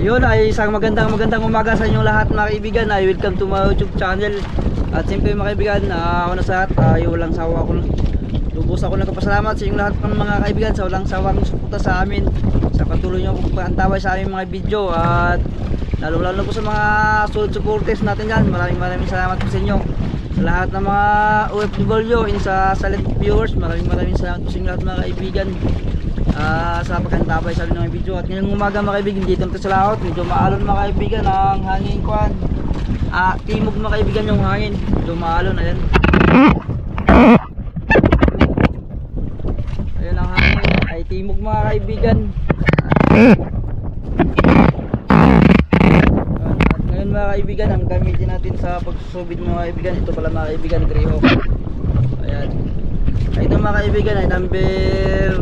Yun ay isang magandang umaga sa inyong lahat mga kaibigan. Ay welcome to my YouTube channel. At siyempre mga kaibigan, una sa lahat ay walang sawa ko. Lubos ako nagpapasalamat sa inyong lahat ng mga kaibigan sa walang sawang suporta sa amin, sa patuloy niyo pag-antaway sa aming mga video, at lalo po sa mga solid supporters natin dyan. Maraming salamat po sa inyo. Sa lahat ng mga OFW in sa silent viewers, maraming salamat po sa inyo lahat mga kaibigan, sa pag-antaway sa aming mga video. At ngayong umaga mga kaibigan, dito natin sa laot, medyo maalon mga kaibigan ang hangin kuan. Timog mga kaibigan yung hangin, medyo maalon. Ayan, ayan ang hangin ay timog mga kaibigan. At ngayon mga kaibigan, ang gamitin natin sa pagsusubid mga kaibigan, ito pala mga kaibigan, Greyhawk. Ayan, ito mga kaibigan ay number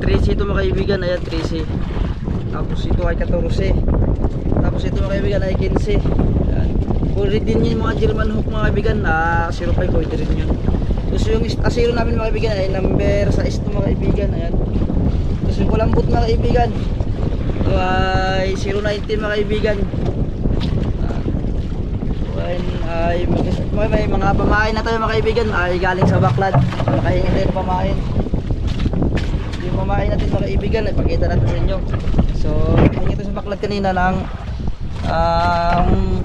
13 ito mga kaibigan. Ayan, 13. Tapos ito ay 14. Tapos ito mga kaibigan ay 15. Ayan, pwede din yun mga German hook mga kaibigan, 05 pwede rin yun. Tapos yung asiro namin mga kaibigan ay number 6 ito mga kaibigan. Ayan, tapos yung kulambot mga kaibigan, ito ay 019 mga kaibigan. Ay may mga pamain na tayo mga kaibigan, ay galing sa Backlad. Nakahingi tayo ng pamain. Yung pamain natin mga kaibigan ay pakita natin sa inyo. So hingi tayo sa Backlad kanina ng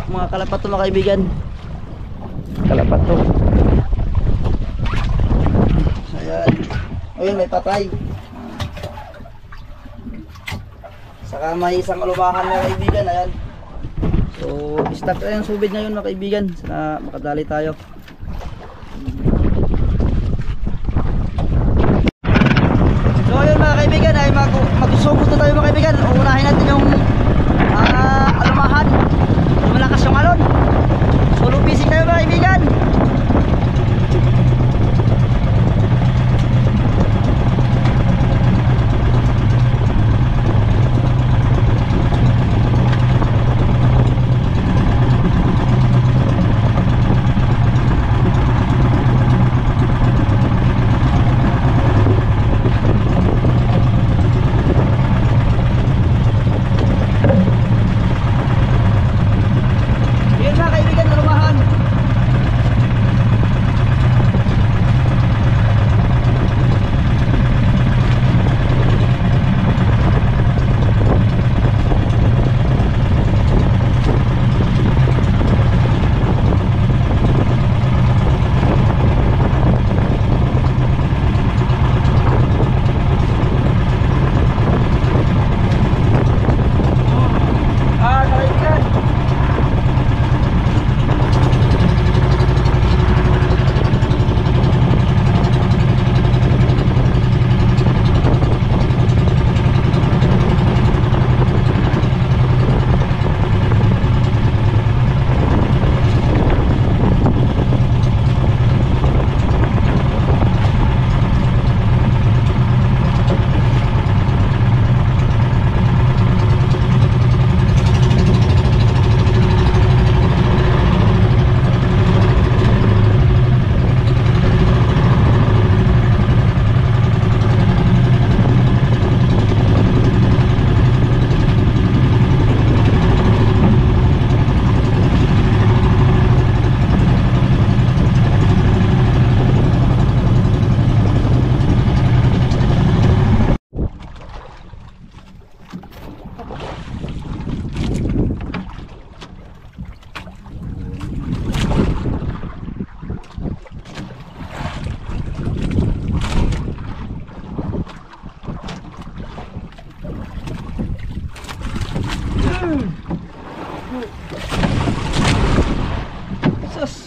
mga kalapato mga kaibigan. Kalapato. Ayan, ayun may patay. Saka may isang alumahan mga kaibigan. Ayan, so stock na yung subid ngayon mga kaibigan. Sana makadali tayo. So ayun mga kaibigan, ay magsusugod na tayo mga kaibigan. Uunahin natin yung alumahan. Malakas yung alon. So lupising tayo mga kaibigan.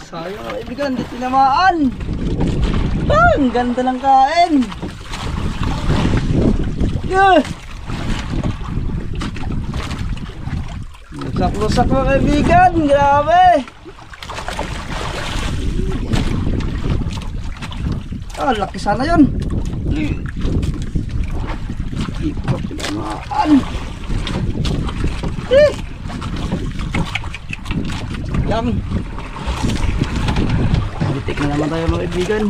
Sayang mga kaibigan, di tinamaan. Ang ganda ng kain. Lusak-lusak mga kaibigan, grabe. Laki sana yun. Ikot tinamaan. Yan. Bitik na naman tayo mga kaibigan.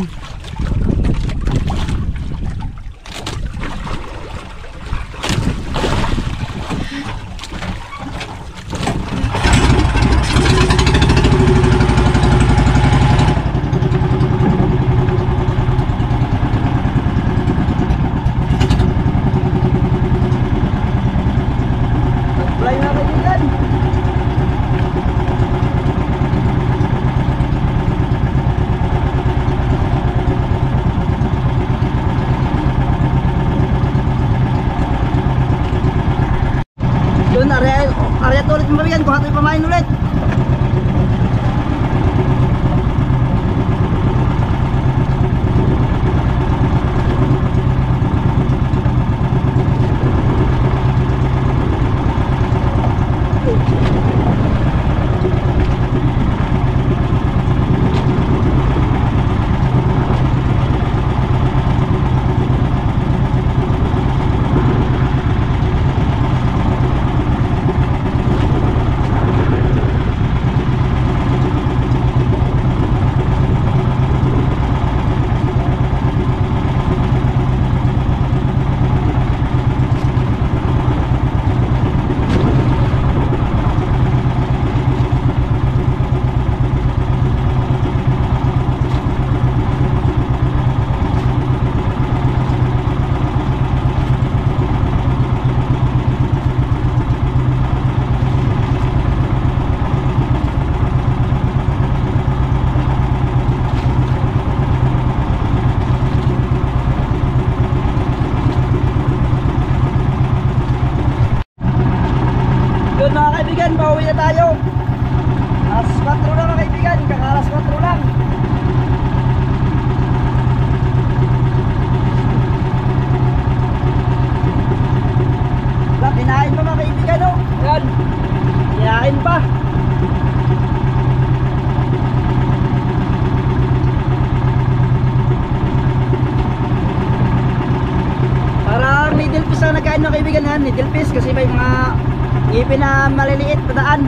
kumain ulit. Yun mga kaibigan, pauwi na tayo. Alas 4 lang mga kaibigan, kakalas 4 lang. Wala, kinain pa mga kaibigan, oh. Ayan, kinain pa. Parang needle fish ang nagkain mga kaibigan, ha? Needle fish kasi may mga ngipin na maliliit na daan.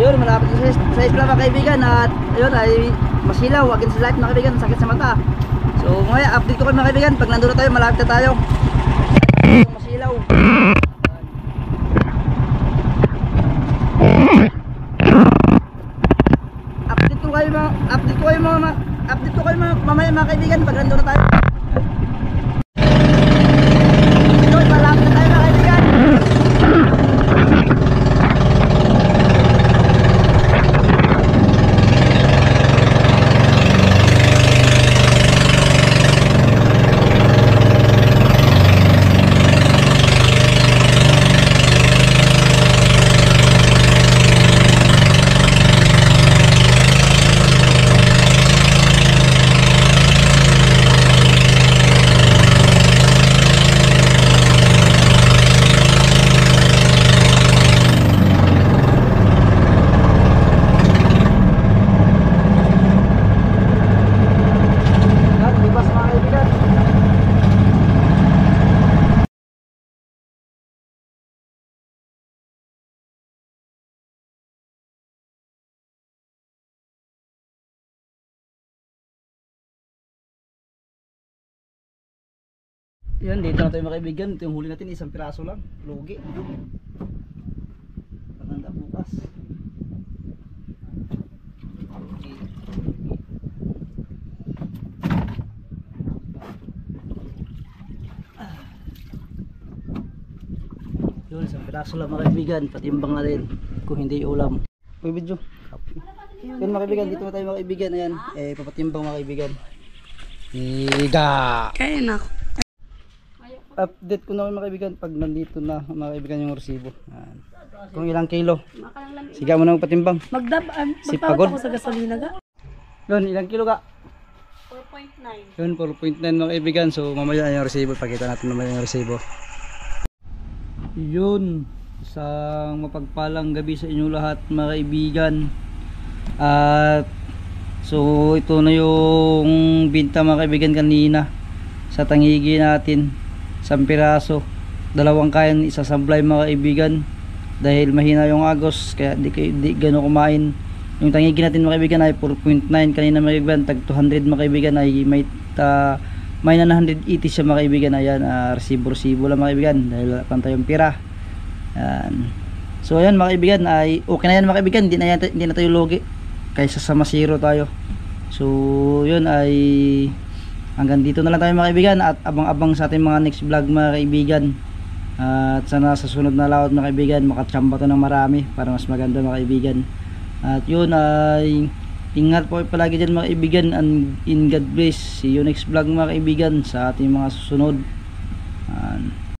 Yun, malapit sa isla mga kaibigan at yun ay masilaw, against light mga kaibigan, sakit sa mata. So ngayon, update ko kayo mga kaibigan, pag nandun na tayo, malapit na tayo. Masilaw. Update ko kayo mamaya mga kaibigan, pag nandun na tayo. Yun, malapit na tayo mga kaibigan. Yan, dito na tayo mga kaibigan. Ito yung huli natin, isang piraso lang. Lugi. Patanda bukas. Yun, isang piraso lang mga kaibigan. Patimbang na rin kung hindi ulam. May video. Yun mga kaibigan, dito na tayo mga kaibigan. Ayan, papatimbang mga kaibigan. Higa! Kaya na ako. Update ko na kayo mga kaibigan pag nandito na mga kaibigan yung resibo. Kung ilang kilo. Siga mo na magpatimbang. Magpapot ako sa gasolina ga. Yun, ilang kilo ka? 4.9. Yun, 4.9 mga kaibigan. So mamaya yung resibo. Pakita natin mamaya yung resibo. Yun, isang mapagpalang gabi sa inyo lahat mga kaibigan. At so ito na yung binta mga kaibigan kanina sa tangigi natin. Isang piraso, dalawang kain, isa sablay mga kaibigan dahil mahina yung agos kaya di gano'n kumain. Yung tangigi natin mga kaibigan ay 4.9 kanina mga kaibigan, tag 200 mga kaibigan ay may 980 siya mga kaibigan. Ayan, resibo lang mga kaibigan dahil wala pang tayong pira. Ayan. So ayan mga kaibigan, ay okay na yan mga kaibigan, hindi na tayo logi kaysa sa masiro tayo. So yun ay hanggang dito na lang tayo mga kaibigan, at abang-abang sa ating mga next vlog mga kaibigan. At sana sa sunod na laot mga kaibigan makachamba to ng marami para mas maganda mga kaibigan. At yun ay ingat po palagi dyan mga kaibigan, and in God bless. See you next vlog mga kaibigan sa ating mga susunod.